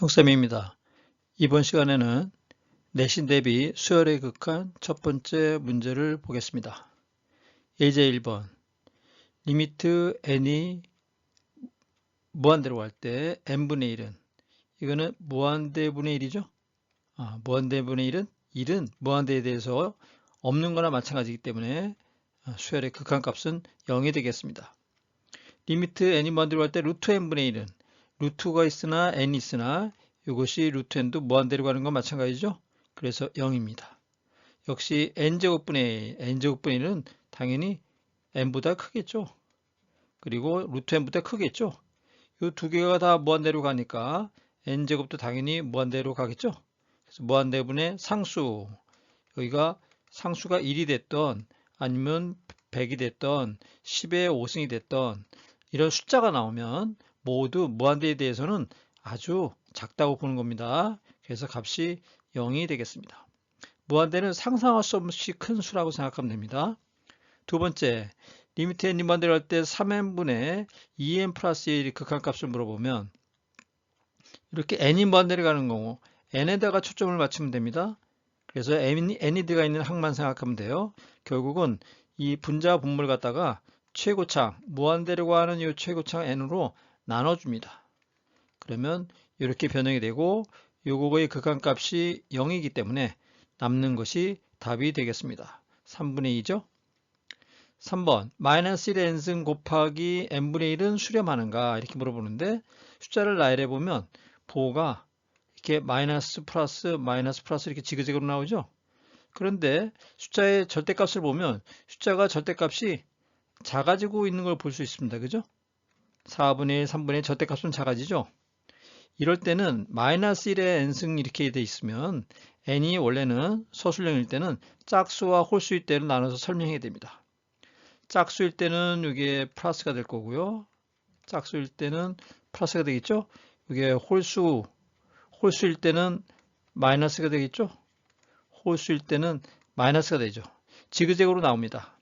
형쌤입니다. 이번 시간에는 내신 대비 수열에 극한 첫 번째 문제를 보겠습니다. 예제 1번 리미트 n이 무한대로 갈 때 n분의 1은 이거는 무한대분의 1이죠? 무한대분의 1은 무한대에 대해서 없는 거나 마찬가지이기 때문에 수열의 극한값은 0이 되겠습니다. 리미트 n이 무한대로 갈 때 루트 n분의 1은 루트가 있으나 n이 있으나 이것이 루트 n도 무한대로 가는 건 마찬가지죠. 그래서 0입니다. 역시 n제곱분의 n제곱분의 1은 당연히 n보다 크겠죠. 그리고 루트 n보다 크겠죠. 이 두 개가 다 무한대로 가니까 n제곱도 당연히 무한대로 가겠죠. 그래서 무한대분의 상수, 여기가 상수가 1이 됐던 아니면 100이 됐던 10의 5승이 됐던 이런 숫자가 나오면 모두 무한대에 대해서는 아주 작다고 보는 겁니다. 그래서 값이 0이 되겠습니다. 무한대는 상상할 수 없이 큰 수라고 생각하면 됩니다. 두 번째, 리미트 n이 무한대로 할 때 3n분의 2n 플러스 1이 극한값을 물어보면 이렇게 n이 무한대로 가는 경우 n에다가 초점을 맞추면 됩니다. 그래서 n이 들어가 있는 항만 생각하면 돼요. 결국은 이 분자 분모를 갖다가 최고창, 무한대로 가는 이 최고창 n으로 나눠줍니다. 그러면 이렇게 변형이 되고 요거의 극한값이 0이기 때문에 남는 것이 답이 되겠습니다. 3분의 2죠. 3번 마이너스 1의 n승 곱하기 n분의 1은 수렴하는가 이렇게 물어보는데 숫자를 나열해 보면 부호가 이렇게 마이너스 플러스 이렇게 지그재그로 나오죠. 그런데 숫자의 절대값을 보면 숫자가 절대값이 작아지고 있는 걸 볼 수 있습니다. 그죠? 4분의 1, 3분의 1 절대값은 작아지죠. 이럴 때는 마이너스 1의 n승 이렇게 돼 있으면 n이 원래는 서술형일 때는 짝수와 홀수일 때를 나눠서 설명해야 됩니다. 짝수일 때는 이게 플러스가 될 거고요. 짝수일 때는 플러스가 되겠죠. 이게 홀수일 때는 마이너스가 되겠죠. 홀수일 때는 마이너스가 되죠. 지그재그로 나옵니다.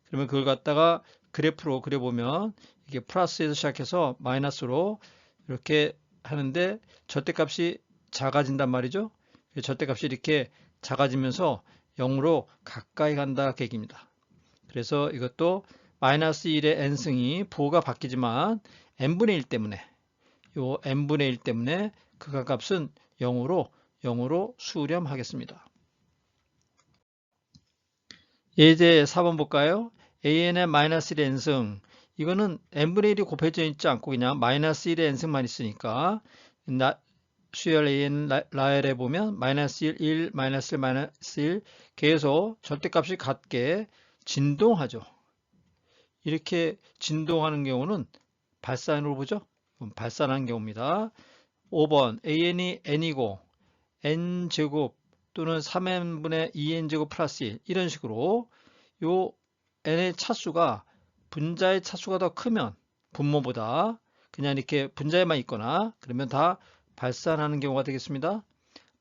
그러면 그걸 갖다가 그래프로 그려보면 이게 플러스에서 시작해서 마이너스로 이렇게 하는데 절대값이 작아진단 말이죠. 절대값이 이렇게 작아지면서 0으로 가까이 간다 계획입니다. 그래서 이것도 마이너스 1의 n승이 부호가 바뀌지만 n분의 1 때문에 요 n분의 1 때문에 극한값은 0으로 수렴하겠습니다. 예제 4번 볼까요? an의 마이너스 1의 n승 이거는 n분의 1이 곱해져 있지 않고 그냥 마이너스 1의 n승만 있으니까 수열 an 라엘에 보면 마이너스 1, 1, 마이너스 1, 마이너스 1 계속 절대값이 같게 진동하죠. 이렇게 진동하는 경우는 발산으로 보죠. 발산하는 경우입니다. 5번 an이 n이고 n제곱 또는 3n분의 2n제곱 플러스 1 이런 식으로 요 n의 차수가 분자의 차수가 더 크면 분모보다 그냥 이렇게 분자에만 있거나 그러면 다 발산하는 경우가 되겠습니다.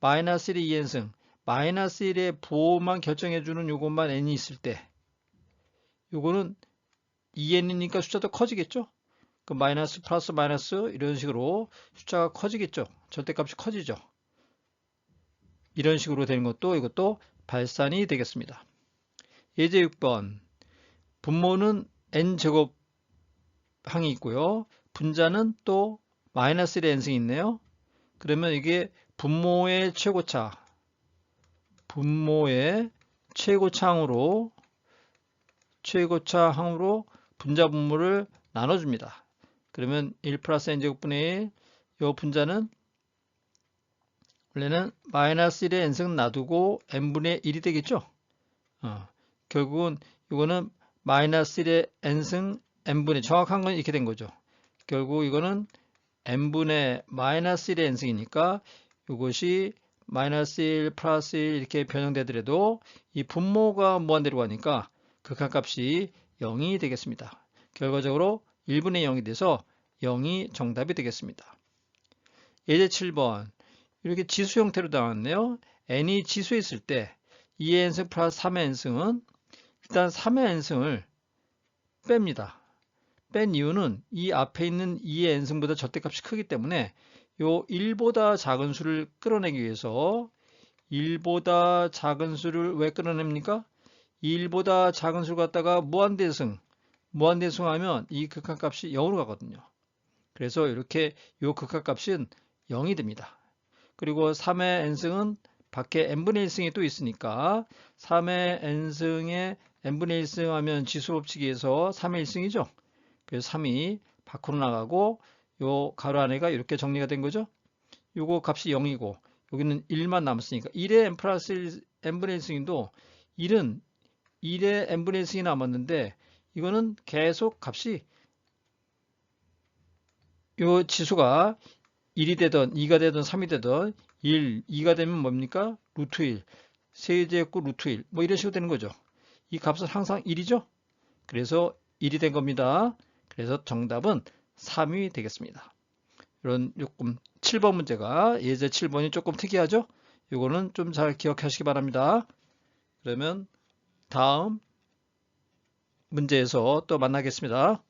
마이너스 1의 2n승 마이너스 1의 부호만 결정해주는 요것만 n이 있을 때 요거는 2n이니까 숫자도 커지겠죠. 그 마이너스 플러스 마이너스 이런 식으로 숫자가 커지겠죠. 절대값이 커지죠. 이런 식으로 되는 것도 이것도 발산이 되겠습니다. 예제 6번 분모는 n제곱 항이 있고요. 분자는 또 마이너스 1의 n승이 있네요. 그러면 이게 분모의 최고차항으로 분자 분모를 나눠줍니다. 그러면 1 플러스 n제곱분의 1, 이 분자는 원래는 마이너스 1의 n승 놔두고 n분의 1이 되겠죠. 결국은 이거는 마이너스 1의 n승 n분의 정확한 건 이렇게 된 거죠. 결국 이거는 n분의 마이너스 1의 n승이니까 이것이 마이너스 1 플러스 1 이렇게 변형되더라도 이 분모가 무한대로 가니까 극한값이 0이 되겠습니다. 결과적으로 1분의 0이 돼서 0이 정답이 되겠습니다. 예제 7번 이렇게 지수 형태로 나왔네요. n이 지수에 있을 때 2의 n승 플러스 3의 n승은 일단 3의 n승을 뺍니다. 뺀 이유는 이 앞에 있는 2의 n승보다 절대값이 크기 때문에 요 1보다 작은 수를 끌어내기 위해서 1보다 작은 수를 왜 끌어냅니까? 1보다 작은 수를 갖다가 무한대승하면 이 극한값이 0으로 가거든요. 그래서 이렇게 요 극한값은 0이 됩니다. 그리고 3의 n승은 밖에 n분의 1승이 또 있으니까 3의 n승에 n분의 1승 하면 지수법칙에서 3의 1승이죠. 그래서 3이 밖으로 나가고 요 가로 안에가 이렇게 정리가 된 거죠. 요거 값이 0이고 여기는 1만 남았으니까 1의 n 플러스 1, n분의 1승인도 1은 1의 n분의 1승이 남았는데 이거는 계속 값이 요 지수가 1이 되든 2가 되든 3이 되든 1, 2가 되면 뭡니까? 루트 1, 세제곱 루트 1, 뭐 이런 식으로 되는 거죠. 이 값은 항상 1이죠? 그래서 1이 된 겁니다. 그래서 정답은 3이 되겠습니다. 이런 조금 7번 문제가 예제 7번이 조금 특이하죠? 이거는 좀 잘 기억하시기 바랍니다. 그러면 다음 문제에서 또 만나겠습니다.